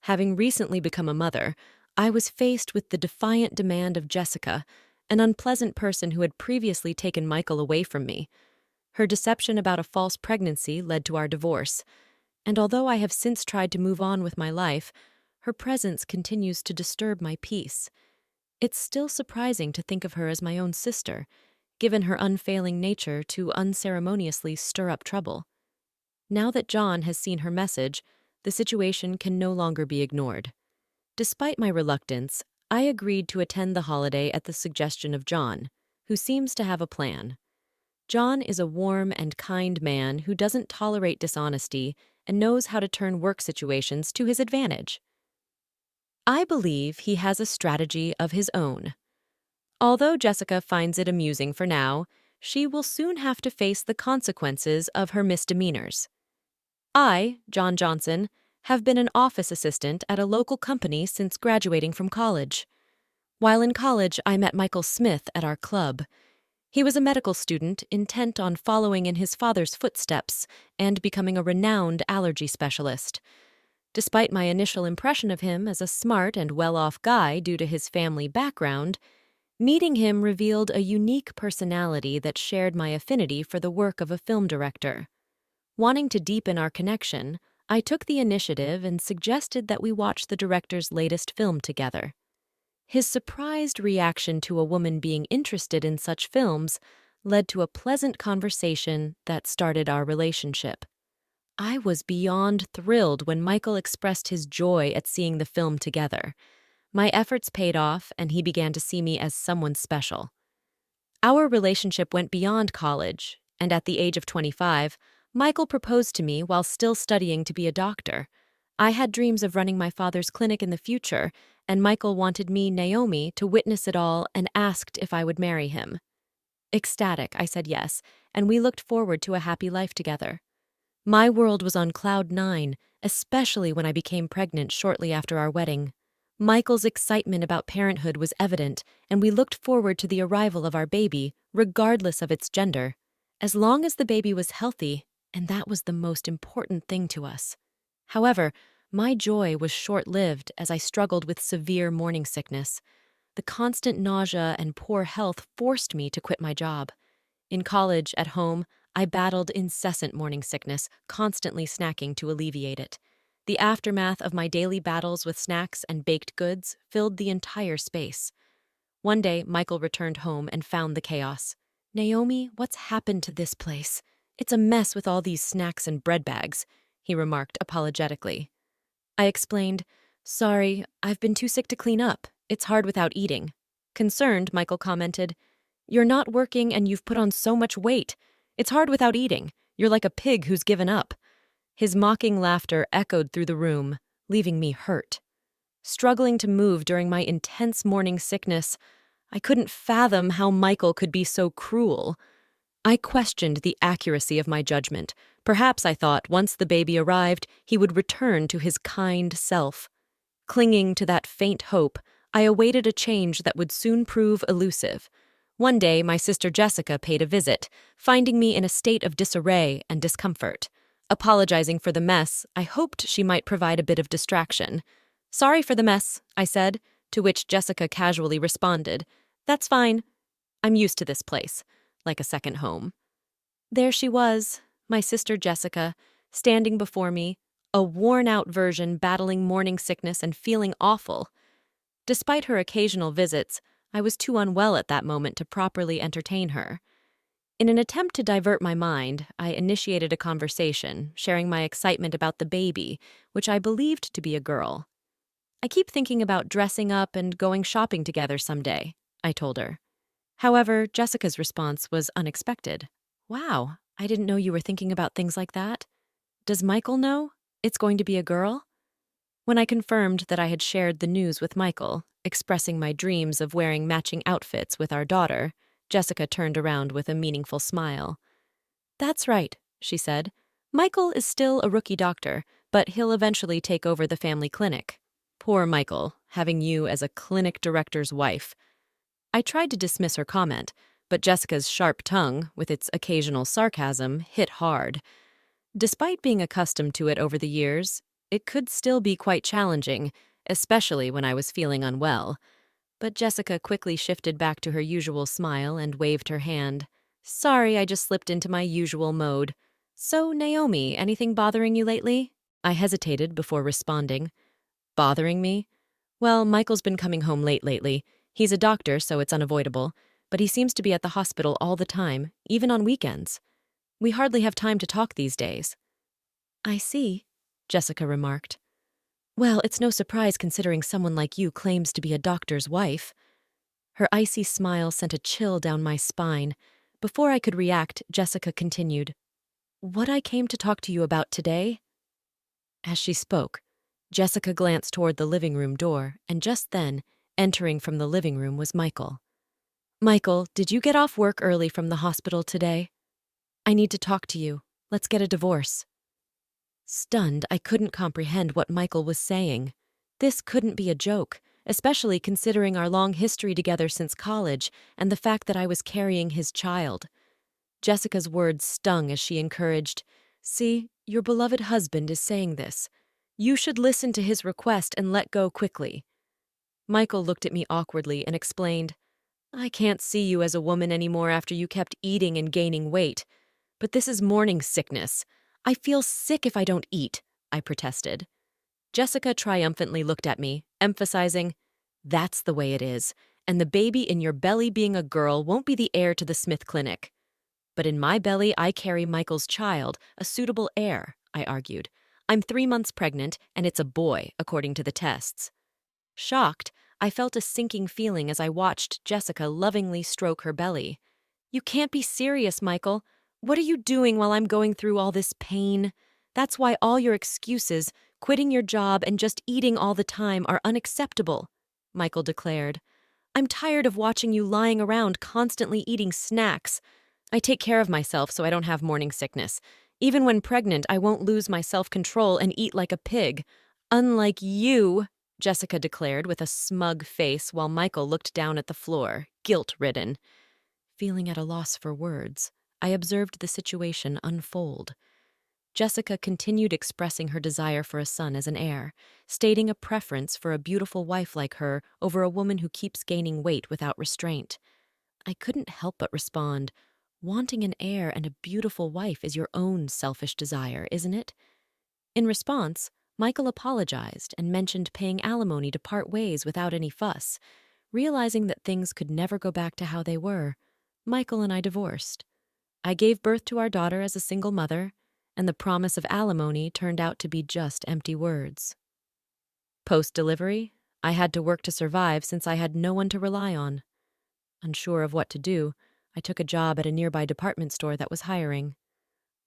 Having recently become a mother, I was faced with the defiant demand of Jessica, an unpleasant person who had previously taken Michael away from me. Her deception about a false pregnancy led to our divorce, and although I have since tried to move on with my life, her presence continues to disturb my peace. It's still surprising to think of her as my own sister, given her unfailing nature to unceremoniously stir up trouble. Now that John has seen her message, the situation can no longer be ignored. Despite my reluctance, I agreed to attend the holiday at the suggestion of John, who seems to have a plan. John is a warm and kind man who doesn't tolerate dishonesty and knows how to turn work situations to his advantage. I believe he has a strategy of his own. Although Jessica finds it amusing for now, she will soon have to face the consequences of her misdemeanours. I, John Johnson, have been an office assistant at a local company since graduating from college. While in college, I met Michael Smith at our club. He was a medical student intent on following in his father's footsteps and becoming a renowned allergy specialist. Despite my initial impression of him as a smart and well-off guy due to his family background, meeting him revealed a unique personality that shared my affinity for the work of a film director. Wanting to deepen our connection, I took the initiative and suggested that we watch the director's latest film together. His surprised reaction to a woman being interested in such films led to a pleasant conversation that started our relationship. I was beyond thrilled when Michael expressed his joy at seeing the film together. My efforts paid off, and he began to see me as someone special. Our relationship went beyond college, and at the age of 25, Michael proposed to me while still studying to be a doctor. I had dreams of running my father's clinic in the future, and Michael wanted me, Naomi, to witness it all and asked if I would marry him. Ecstatic, I said yes, and we looked forward to a happy life together. My world was on cloud nine, especially when I became pregnant shortly after our wedding. Michael's excitement about parenthood was evident, and we looked forward to the arrival of our baby, regardless of its gender, as long as the baby was healthy, and that was the most important thing to us. However, my joy was short-lived as I struggled with severe morning sickness. The constant nausea and poor health forced me to quit my job. In college, at home, I battled incessant morning sickness, constantly snacking to alleviate it. The aftermath of my daily battles with snacks and baked goods filled the entire space. One day, Michael returned home and found the chaos. "Naomi, what's happened to this place? It's a mess with all these snacks and bread bags," he remarked apologetically. I explained, "Sorry, I've been too sick to clean up. It's hard without eating." Concerned, Michael commented, "You're not working and you've put on so much weight. It's hard without eating. You're like a pig who's given up." His mocking laughter echoed through the room, leaving me hurt. Struggling to move during my intense morning sickness, I couldn't fathom how Michael could be so cruel. I questioned the accuracy of my judgment. Perhaps, I thought, once the baby arrived, he would return to his kind self. Clinging to that faint hope, I awaited a change that would soon prove elusive. One day, my sister Jessica paid a visit, finding me in a state of disarray and discomfort. Apologizing for the mess, I hoped she might provide a bit of distraction. "Sorry for the mess," I said, to which Jessica casually responded, "That's fine. I'm used to this place," like a second home. There she was, my sister Jessica, standing before me, a worn-out version battling morning sickness and feeling awful. Despite her occasional visits, I was too unwell at that moment to properly entertain her. In an attempt to divert my mind, I initiated a conversation, sharing my excitement about the baby, which I believed to be a girl. "I keep thinking about dressing up and going shopping together someday," I told her. However, Jessica's response was unexpected. "Wow, I didn't know you were thinking about things like that. Does Michael know? It's going to be a girl?" When I confirmed that I had shared the news with Michael, expressing my dreams of wearing matching outfits with our daughter, Jessica turned around with a meaningful smile. "That's right," she said. "Michael is still a rookie doctor, but he'll eventually take over the family clinic. Poor Michael, having you as a clinic director's wife." I tried to dismiss her comment, but Jessica's sharp tongue, with its occasional sarcasm, hit hard. Despite being accustomed to it over the years, It could still be quite challenging, especially when I was feeling unwell. But Jessica quickly shifted back to her usual smile and waved her hand. Sorry, I just slipped into my usual mode. So, Naomi, anything bothering you lately? I hesitated before responding. Bothering me? Well, Michael's been coming home late lately. He's a doctor, so it's unavoidable. But he seems to be at the hospital all the time, even on weekends. We hardly have time to talk these days. I see, Jessica remarked. Well, it's no surprise considering someone like you claims to be a doctor's wife. Her icy smile sent a chill down my spine. Before I could react, Jessica continued, What I came to talk to you about today? As she spoke, Jessica glanced toward the living room door, and just then, entering from the living room was Michael. Michael, did you get off work early from the hospital today? I need to talk to you. Let's get a divorce. Stunned, I couldn't comprehend what Michael was saying. This couldn't be a joke, especially considering our long history together since college and the fact that I was carrying his child. Jessica's words stung as she encouraged, See, your beloved husband is saying this. You should listen to his request and let go quickly. Michael looked at me awkwardly and explained, I can't see you as a woman anymore after you kept eating and gaining weight. But this is morning sickness. I feel sick if I don't eat, I protested. Jessica triumphantly looked at me, emphasizing, That's the way it is, and the baby in your belly being a girl won't be the heir to the Smith Clinic. But in my belly, I carry Michael's child, a suitable heir, I argued. I'm 3 months pregnant, and it's a boy, according to the tests. Shocked, I felt a sinking feeling as I watched Jessica lovingly stroke her belly. You can't be serious, Michael. What are you doing while I'm going through all this pain? That's why all your excuses, quitting your job and just eating all the time, are unacceptable, Michael declared. I'm tired of watching you lying around constantly eating snacks. I take care of myself so I don't have morning sickness. Even when pregnant, I won't lose my self-control and eat like a pig. Unlike you, Jessica declared with a smug face while Michael looked down at the floor, guilt-ridden. Feeling at a loss for words, I observed the situation unfold. Jessica continued expressing her desire for a son as an heir, stating a preference for a beautiful wife like her over a woman who keeps gaining weight without restraint. I couldn't help but respond, Wanting an heir and a beautiful wife is your own selfish desire, isn't it? In response, Michael apologized and mentioned paying alimony to part ways without any fuss. Realizing that things could never go back to how they were, Michael and I divorced. I gave birth to our daughter as a single mother, and the promise of alimony turned out to be just empty words. Post-delivery, I had to work to survive since I had no one to rely on. Unsure of what to do, I took a job at a nearby department store that was hiring.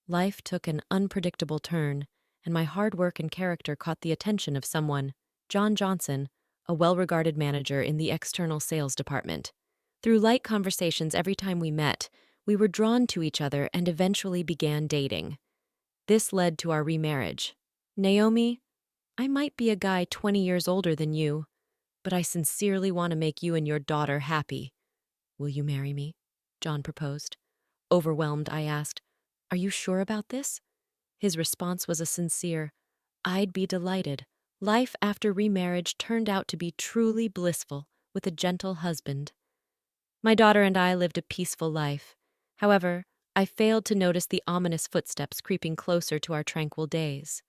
Life took an unpredictable turn, and my hard work and character caught the attention of someone, John Johnson, a well-regarded manager in the external sales department. Through light conversations every time we met, we were drawn to each other and eventually began dating. This led to our remarriage. Naomi, I might be a guy 20 years older than you, but I sincerely want to make you and your daughter happy. Will you marry me? John proposed. Overwhelmed, I asked, Are you sure about this? His response was a sincere, I'd be delighted. Life after remarriage turned out to be truly blissful, with a gentle husband. My daughter and I lived a peaceful life. However, I failed to notice the ominous footsteps creeping closer to our tranquil days.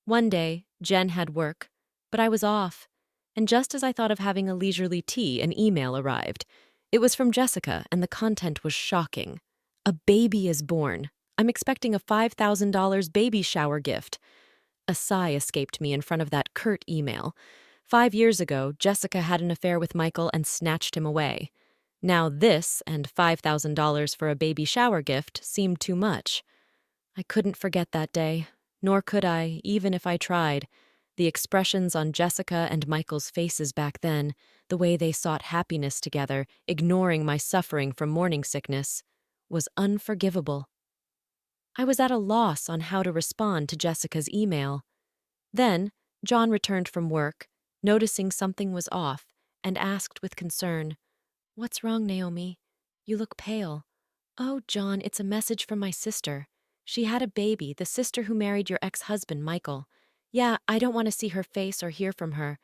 One day, Jen had work, but I was off, and just as I thought of having a leisurely tea, an email arrived. It was from Jessica, and the content was shocking. A baby is born. I'm expecting a $5,000 baby shower gift. A sigh escaped me in front of that curt email. 5 years ago, Jessica had an affair with Michael and snatched him away. Now this and $5,000 for a baby shower gift seemed too much. I couldn't forget that day, nor could I, even if I tried. The expressions on Jessica and Michael's faces back then, the way they sought happiness together, ignoring my suffering from morning sickness, was unforgivable. I was at a loss on how to respond to Jessica's email. Then, John returned from work, noticing something was off, and asked with concern, What's wrong, Naomi? You look pale. Oh, John, it's a message from my sister. She had a baby, the sister who married your ex-husband, Michael. Yeah, I don't want to see her face or hear from her.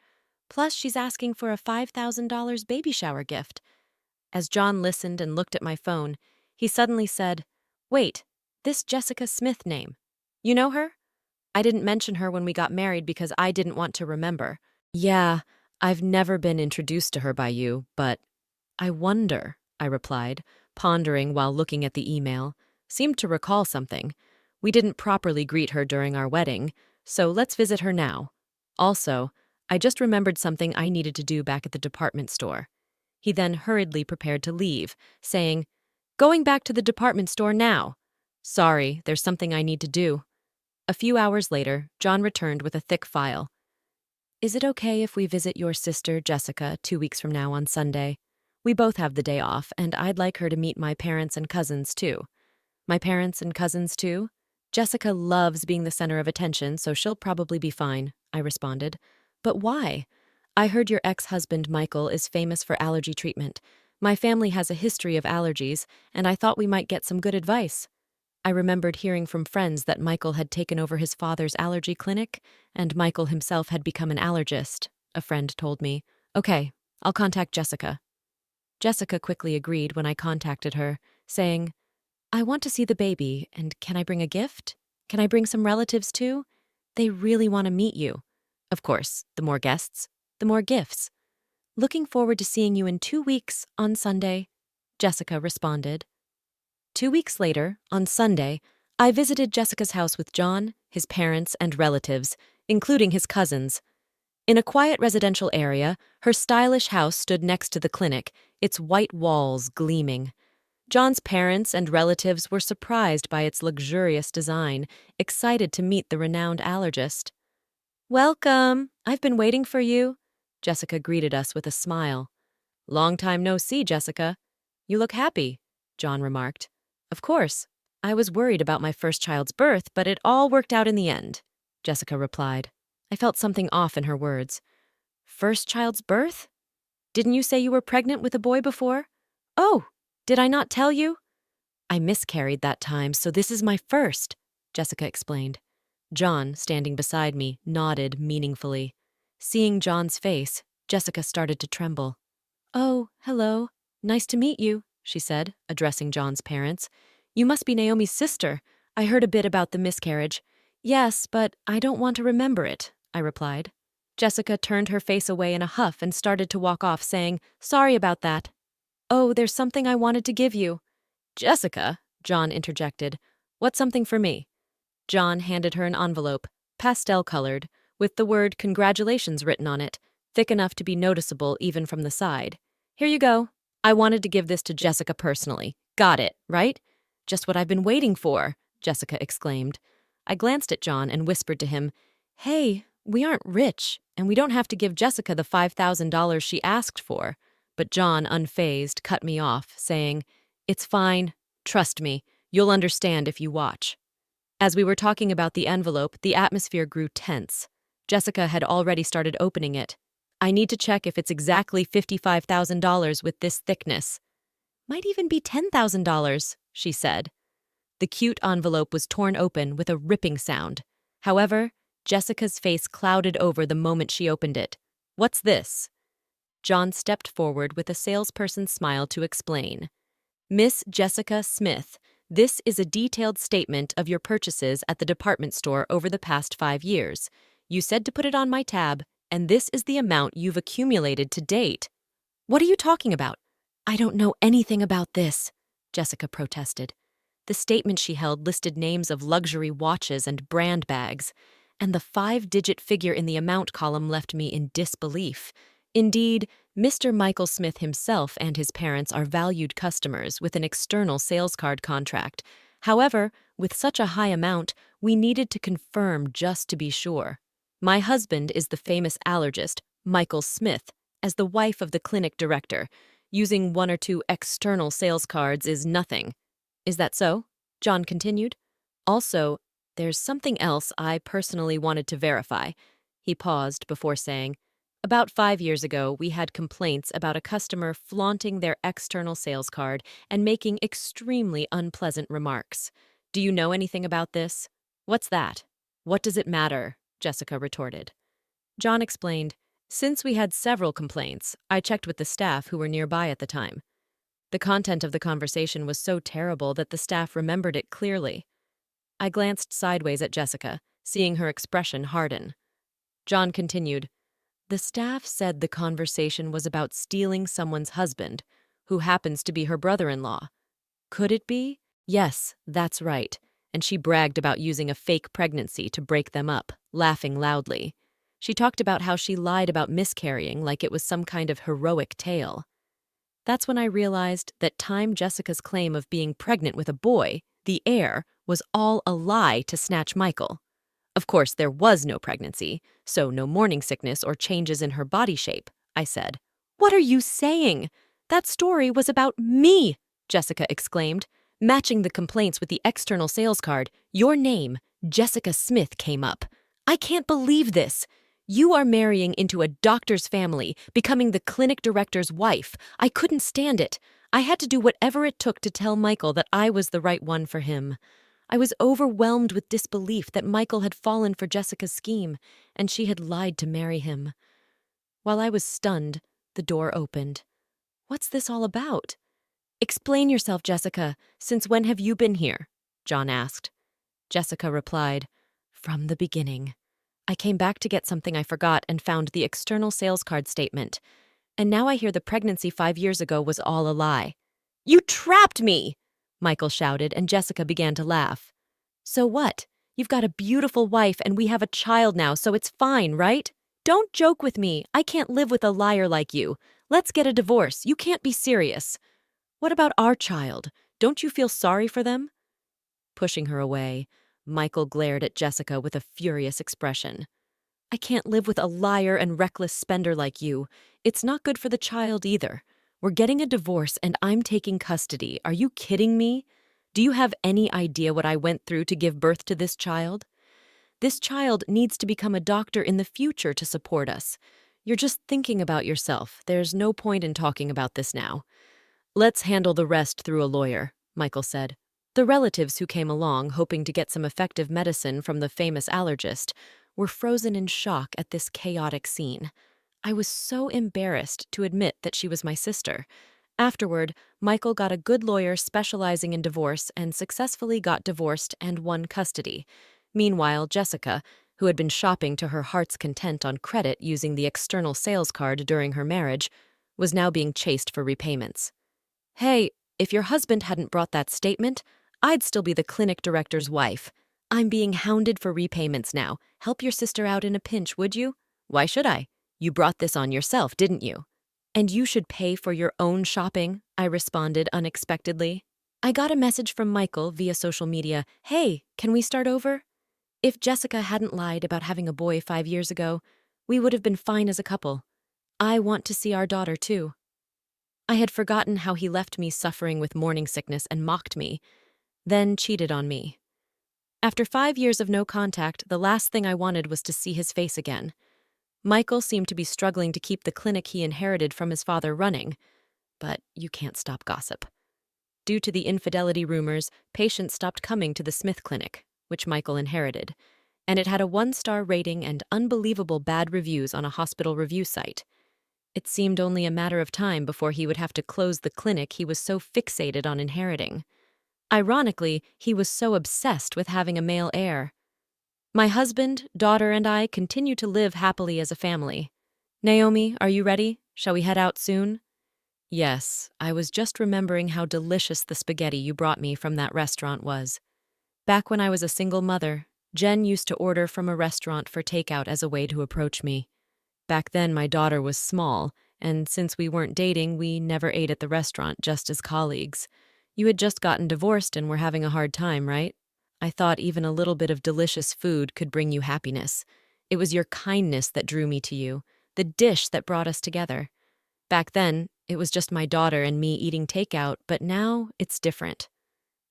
Plus, she's asking for a $5,000 baby shower gift. As John listened and looked at my phone, he suddenly said, Wait, this Jessica Smith name. You know her? I didn't mention her when we got married because I didn't want to remember. Yeah, I've never been introduced to her by you, but I wonder, I replied, pondering while looking at the email. Seemed to recall something. We didn't properly greet her during our wedding, so let's visit her now. Also, I just remembered something I needed to do back at the department store. He then hurriedly prepared to leave, saying, Going back to the department store now. Sorry, there's something I need to do. A few hours later, John returned with a thick file. Is it okay if we visit your sister, Jessica, 2 weeks from now on Sunday? We both have the day off, and I'd like her to meet my parents and cousins, too. My parents and cousins, too? Jessica loves being the center of attention, so she'll probably be fine, I responded. But why? I heard your ex-husband, Michael, is famous for allergy treatment. My family has a history of allergies, and I thought we might get some good advice. I remembered hearing from friends that Michael had taken over his father's allergy clinic, and Michael himself had become an allergist, a friend told me. Okay, I'll contact Jessica. Jessica quickly agreed when I contacted her, saying, I want to see the baby, and can I bring a gift? Can I bring some relatives too? They really want to meet you. Of course, the more guests, the more gifts. Looking forward to seeing you in 2 weeks on Sunday, Jessica responded. 2 weeks later, on Sunday, I visited Jessica's house with John, his parents, and relatives, including his cousins. In a quiet residential area, her stylish house stood next to the clinic, its white walls gleaming. John's parents and relatives were surprised by its luxurious design, excited to meet the renowned allergist. Welcome! I've been waiting for you. Jessica greeted us with a smile. Long time no see, Jessica. You look happy, John remarked. Of course. I was worried about my first child's birth, but it all worked out in the end, Jessica replied. I felt something off in her words. First child's birth? Didn't you say you were pregnant with a boy before? Oh, did I not tell you? I miscarried that time, so this is my first, Jessica explained. John, standing beside me, nodded meaningfully. Seeing John's face, Jessica started to tremble. Oh, hello. Nice to meet you, she said, addressing John's parents. You must be Naomi's sister. I heard a bit about the miscarriage. Yes, but I don't want to remember it, I replied. Jessica turned her face away in a huff and started to walk off, saying, Sorry about that. Oh, there's something I wanted to give you. Jessica, John interjected. What's something for me? John handed her an envelope, pastel-colored, with the word congratulations written on it, thick enough to be noticeable even from the side. Here you go. I wanted to give this to Jessica personally. Got it, right? Just what I've been waiting for, Jessica exclaimed. I glanced at John and whispered to him, Hey, we aren't rich, and we don't have to give Jessica the $5,000 she asked for. But John, unfazed, cut me off, saying, It's fine. Trust me. You'll understand if you watch. As we were talking about the envelope, the atmosphere grew tense. Jessica had already started opening it. I need to check if it's exactly $55,000 with this thickness. Might even be $10,000, she said. The cute envelope was torn open with a ripping sound. However, Jessica's face clouded over the moment she opened it. What's this? John stepped forward with a salesperson's smile to explain. Miss Jessica Smith, this is a detailed statement of your purchases at the department store over the past 5 years. You said to put it on my tab, and this is the amount you've accumulated to date. What are you talking about? I don't know anything about this, Jessica protested. The statement she held listed names of luxury watches and brand bags, and the 5-digit figure in the amount column left me in disbelief. Indeed, Mr. Michael Smith himself and his parents are valued customers with an external sales card contract. However, with such a high amount, we needed to confirm just to be sure. My husband is the famous allergist, Michael Smith, as the wife of the clinic director. Using 1 or 2 external sales cards is nothing. Is that so? John continued. Also, there's something else I personally wanted to verify. He paused before saying, About 5 years ago, we had complaints about a customer flaunting their external sales card and making extremely unpleasant remarks. Do you know anything about this? What's that? What does it matter? Jessica retorted. John explained, "Since we had several complaints, I checked with the staff who were nearby at the time. The content of the conversation was so terrible that the staff remembered it clearly." I glanced sideways at Jessica, seeing her expression harden. John continued, "The staff said the conversation was about stealing someone's husband, who happens to be her brother-in-law. Could it be? Yes, that's right." And she bragged about using a fake pregnancy to break them up, laughing loudly. She talked about how she lied about miscarrying like it was some kind of heroic tale. That's when I realized that Jessica's claim of being pregnant with a boy, the heir, was all a lie to snatch Michael. Of course, there was no pregnancy, so no morning sickness or changes in her body shape, I said. "What are you saying? That story was about me," Jessica exclaimed. Matching the complaints with the external sales card, your name, Jessica Smith, came up. "I can't believe this. You are marrying into a doctor's family, becoming the clinic director's wife. I couldn't stand it. I had to do whatever it took to tell Michael that I was the right one for him. I was overwhelmed with disbelief that Michael had fallen for Jessica's scheme, and she had lied to marry him." While I was stunned, the door opened. "What's this all about?" "Explain yourself, Jessica. Since when have you been here?" John asked. Jessica replied, "From the beginning. I came back to get something I forgot and found the external sales card statement. And now I hear the pregnancy 5 years ago was all a lie." "You trapped me!" Michael shouted, and Jessica began to laugh. "So what? You've got a beautiful wife and we have a child now, so it's fine, right? Don't joke with me. I can't live with a liar like you. Let's get a divorce. You can't be serious." "What about our child? Don't you feel sorry for them?" Pushing her away, Michael glared at Jessica with a furious expression. "I can't live with a liar and reckless spender like you. It's not good for the child either. We're getting a divorce and I'm taking custody. Are you kidding me? Do you have any idea what I went through to give birth to this child? This child needs to become a doctor in the future to support us. You're just thinking about yourself. There's no point in talking about this now." "Let's handle the rest through a lawyer," Michael said. The relatives who came along, hoping to get some effective medicine from the famous allergist, were frozen in shock at this chaotic scene. I was so embarrassed to admit that she was my sister. Afterward, Michael got a good lawyer specializing in divorce and successfully got divorced and won custody. Meanwhile, Jessica, who had been shopping to her heart's content on credit using the external sales card during her marriage, was now being chased for repayments. "Hey, if your husband hadn't brought that statement, I'd still be the clinic director's wife. I'm being hounded for repayments now. Help your sister out in a pinch, would you?" "Why should I? You brought this on yourself, didn't you?" "And you should pay for your own shopping," I responded unexpectedly. I got a message from Michael via social media. "Hey, can we start over?" If Jessica hadn't lied about having a boy 5 years ago, we would have been fine as a couple. I want to see our daughter, too. I had forgotten how he left me suffering with morning sickness and mocked me, then cheated on me. After 5 years of no contact, the last thing I wanted was to see his face again. Michael seemed to be struggling to keep the clinic he inherited from his father running, but you can't stop gossip. Due to the infidelity rumors, patients stopped coming to the Smith Clinic, which Michael inherited, and it had a 1-star rating and unbelievable bad reviews on a hospital review site. It seemed only a matter of time before he would have to close the clinic he was so fixated on inheriting. Ironically, he was so obsessed with having a male heir. My husband, daughter, and I continue to live happily as a family. "Naomi, are you ready? Shall we head out soon?" "Yes, I was just remembering how delicious the spaghetti you brought me from that restaurant was. Back when I was a single mother, Jen used to order from a restaurant for takeout as a way to approach me. Back then, my daughter was small, and since we weren't dating, we never ate at the restaurant, just as colleagues. You had just gotten divorced and were having a hard time, right? I thought even a little bit of delicious food could bring you happiness. It was your kindness that drew me to you, the dish that brought us together. Back then, it was just my daughter and me eating takeout, but now it's different.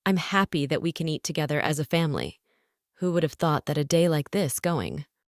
I'm happy that we can eat together as a family. Who would have thought that a day like this going